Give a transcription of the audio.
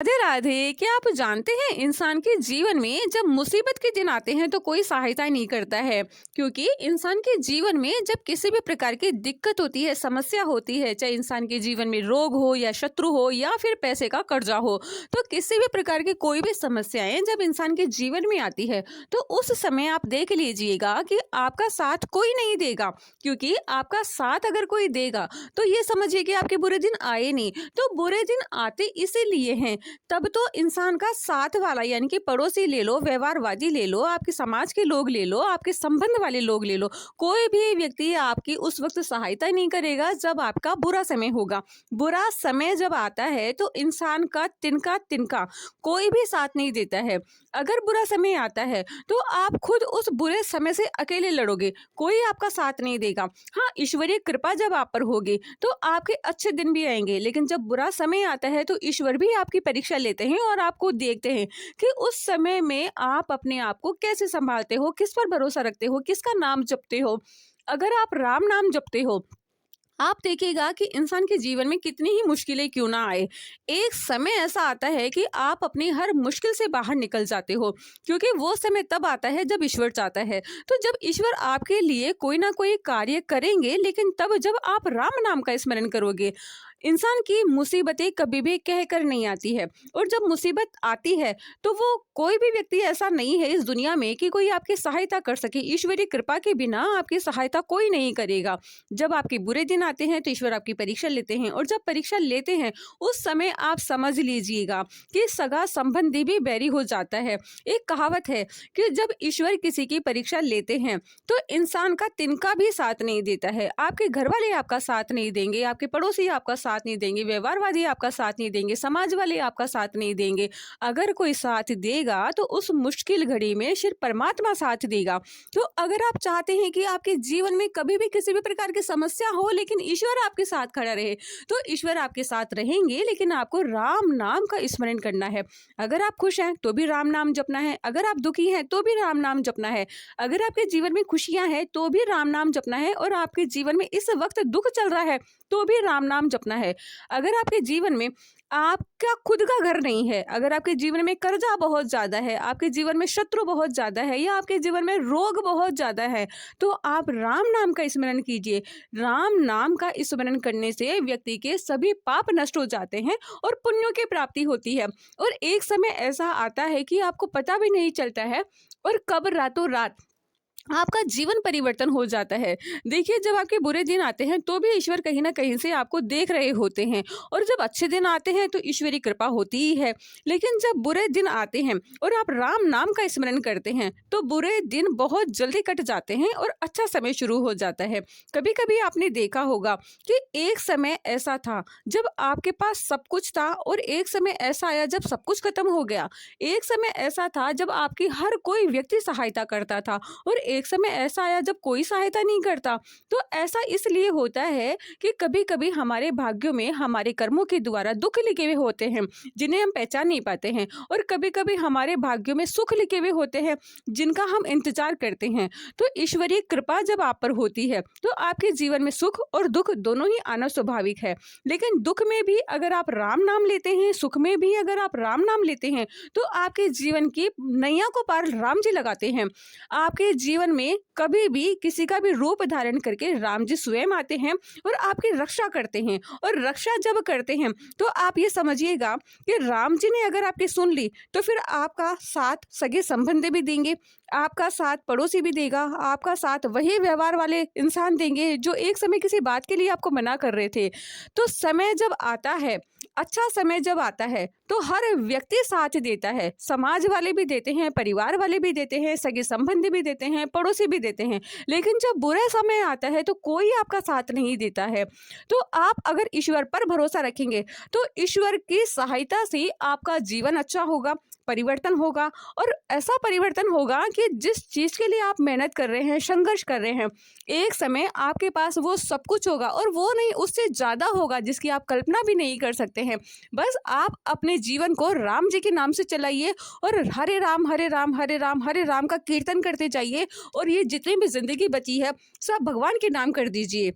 राधे राधे। क्या आप जानते हैं इंसान के जीवन में जब मुसीबत के दिन आते हैं तो कोई सहायता नहीं करता है। क्योंकि इंसान के जीवन में जब किसी भी प्रकार की दिक्कत होती है, समस्या होती है, चाहे इंसान के जीवन में रोग हो या शत्रु हो या फिर पैसे का कर्जा हो, तो किसी भी प्रकार की कोई भी समस्याएं जब इंसान के जीवन में आती है तो उस समय आप देख लीजिएगा कि आपका साथ कोई नहीं देगा। क्योंकि आपका साथ अगर कोई देगा तो ये समझिए कि आपके बुरे दिन आए नहीं। तो बुरे दिन आते इसीलिए हैं। तब तो इंसान का साथ वाला यानी कि पड़ोसी ले लो, व्यवहारवादी ले लो, आपके समाज के लोग ले लो, आपके संबंध वाले लोग ले लो, कोई भी व्यक्ति आपकी उस वक्त सहायता नहीं करेगा जब आपका बुरा समय होगा। बुरा समय जब आता है तो इंसान का तिनका तिनका कोई भी साथ नहीं देता है। अगर बुरा समय आता है तो आप खुद उस बुरे समय से अकेले लड़ोगे, कोई आपका साथ नहीं देगा। हाँ, ईश्वरीय कृपा जब आप पर होगी तो आपके अच्छे दिन भी आएंगे, लेकिन जब बुरा समय आता है तो ईश्वर भी आपकी परीक्षा लेते हैं और आपको देखते हैं कि उस समय में आप अपने आप को कैसे संभालते हो, किस पर भरोसा रखते हो, किसका नाम जपते हो। अगर आप राम नाम जपते हो, आप देखिएगा कि इंसान के जीवन में कितनी ही मुश्किलें क्यों ना आए, एक समय ऐसा आता है कि आप अपनी हर मुश्किल से बाहर निकल जाते हो। क्योंकि वो समय तब आता है जब ईश्वर चाहता है। तो जब ईश्वर आपके लिए कोई ना कोई कार्य करेंगे, लेकिन तब जब आप राम नाम का स्मरण करोगे। इंसान की मुसीबतें कभी भी कह कर नहीं आती है, और जब मुसीबत आती है तो वो कोई भी व्यक्ति ऐसा नहीं है इस दुनिया में कि कोई आपकी सहायता कर सके। ईश्वरीय कृपा के बिना आपकी सहायता कोई नहीं करेगा। जब आपके बुरे दिन आते हैं तो ईश्वर आपकी परीक्षा लेते हैं, और जब परीक्षा लेते हैं उस समय आप समझ लीजिएगा कि सगा संबंधी भी बैरी हो जाता है। एक कहावत है कि जब ईश्वर किसी की परीक्षा लेते हैं तो इंसान का तिनका भी साथ नहीं देता है। आपके घर वाले आपका साथ नहीं देंगे, आपके पड़ोसी आपका साथ नहीं देंगे, व्यवहारवादी आपका साथ नहीं देंगे, समाज वाले आपका साथ नहीं देंगे। अगर कोई साथ देगा तो उस मुश्किल घड़ी में सिर्फ परमात्मा साथ देगा। तो अगर आप चाहते हैं कि आपके जीवन में कभी भी किसी भी प्रकार की समस्या हो लेकिन ईश्वर आपके साथ खड़ा रहे, तो ईश्वर आपके साथ रहेंगे, लेकिन आपको राम नाम का स्मरण करना है। अगर आप खुश हैं तो भी राम नाम जपना है, अगर आप दुखी हैं तो भी राम नाम जपना है, अगर आपके जीवन में खुशियां हैं तो भी राम नाम जपना है, और आपके जीवन में इस वक्त दुख चल रहा है तो भी राम नाम जपना है। अगर आपके जीवन में आपका खुद का घर नहीं है, अगर आपके जीवन में कर्जा बहुत ज्यादा है, आपके जीवन में शत्रु बहुत ज्यादा है, या आपके जीवन में रोग बहुत ज्यादा है, तो आप राम नाम का स्मरण कीजिए। राम नाम का स्मरण करने से व्यक्ति के सभी पाप नष्ट हो जाते हैं और पुण्यों की प्राप्ति होती है। और एक समय ऐसा आता है कि आपको पता भी नहीं चलता है, और कब रातों रात आपका जीवन परिवर्तन हो जाता है। देखिए, जब आपके बुरे दिन आते हैं तो भी ईश्वर कहीं ना कहीं से आपको देख रहे होते हैं, और जब अच्छे दिन आते हैं तो ईश्वरी कृपा होती ही है। लेकिन जब बुरे दिन आते हैं और आप राम नाम का स्मरण करते हैं तो बुरे दिन बहुत जल्दी कट जाते हैं और अच्छा समय शुरू हो जाता है। कभी कभी आपने देखा होगा कि एक समय ऐसा था जब आपके पास सब कुछ था, और एक समय ऐसा आया जब सब कुछ खत्म हो गया। एक समय ऐसा था जब आपकी हर कोई व्यक्ति सहायता करता था, और एक समय ऐसा आया जब कोई सहायता नहीं करता। तो ऐसा इसलिए होता है कि कभी कभी हमारे भाग्यों में हमारे कर्मों के द्वारा दुख लिखे हुए होते हैं जिन्हें हम पहचान नहीं पाते हैं, और कभी कभी हमारे भाग्यों में सुख लिखे हुए होते हैं जिनका हम इंतजार करते हैं। तो ईश्वरीय कृपा जब आप पर होती है तो आपके जीवन में सुख और दुख दोनों ही आना स्वाभाविक है। लेकिन दुख में भी अगर आप राम नाम लेते हैं, सुख में भी अगर आप राम नाम लेते हैं, तो आपके जीवन की नैया को पार राम जी लगाते हैं। आपके जीवन में कभी भी किसी का भी रूप धारण करके राम जी स्वयं आते हैं और आपकी रक्षा करते हैं। और रक्षा जब करते हैं तो आप ये समझिएगा कि राम जी ने अगर आपकी सुन ली तो फिर आपका साथ सगे संबंधी भी देंगे, आपका साथ पड़ोसी भी देगा, आपका साथ वही व्यवहार वाले इंसान देंगे जो एक समय किसी बात के लिए आपको मना कर रहे थे। तो समय जब आता है, अच्छा समय जब आता है, तो हर व्यक्ति साथ देता है। समाज वाले भी देते हैं, परिवार वाले भी देते हैं, सगे संबंधी भी देते हैं, पड़ोसी भी देते हैं। लेकिन जब बुरा समय आता है तो कोई आपका साथ नहीं देता है। तो आप अगर ईश्वर पर भरोसा रखेंगे तो ईश्वर की सहायता से आपका जीवन अच्छा होगा, परिवर्तन होगा। और ऐसा परिवर्तन होगा कि जिस चीज के लिए आप मेहनत कर रहे हैं, संघर्ष कर रहे हैं, एक समय आपके पास वो सब कुछ होगा, और वो नहीं, उससे ज्यादा होगा जिसकी आप कल्पना भी नहीं कर सकते हैं। बस आप अपने जीवन को राम जी के नाम से चलाइए, और हरे राम हरे राम हरे राम हरे राम का कीर्तन करते जाइए, और ये जितनी भी जिंदगी बची है सब भगवान के नाम कर दीजिए।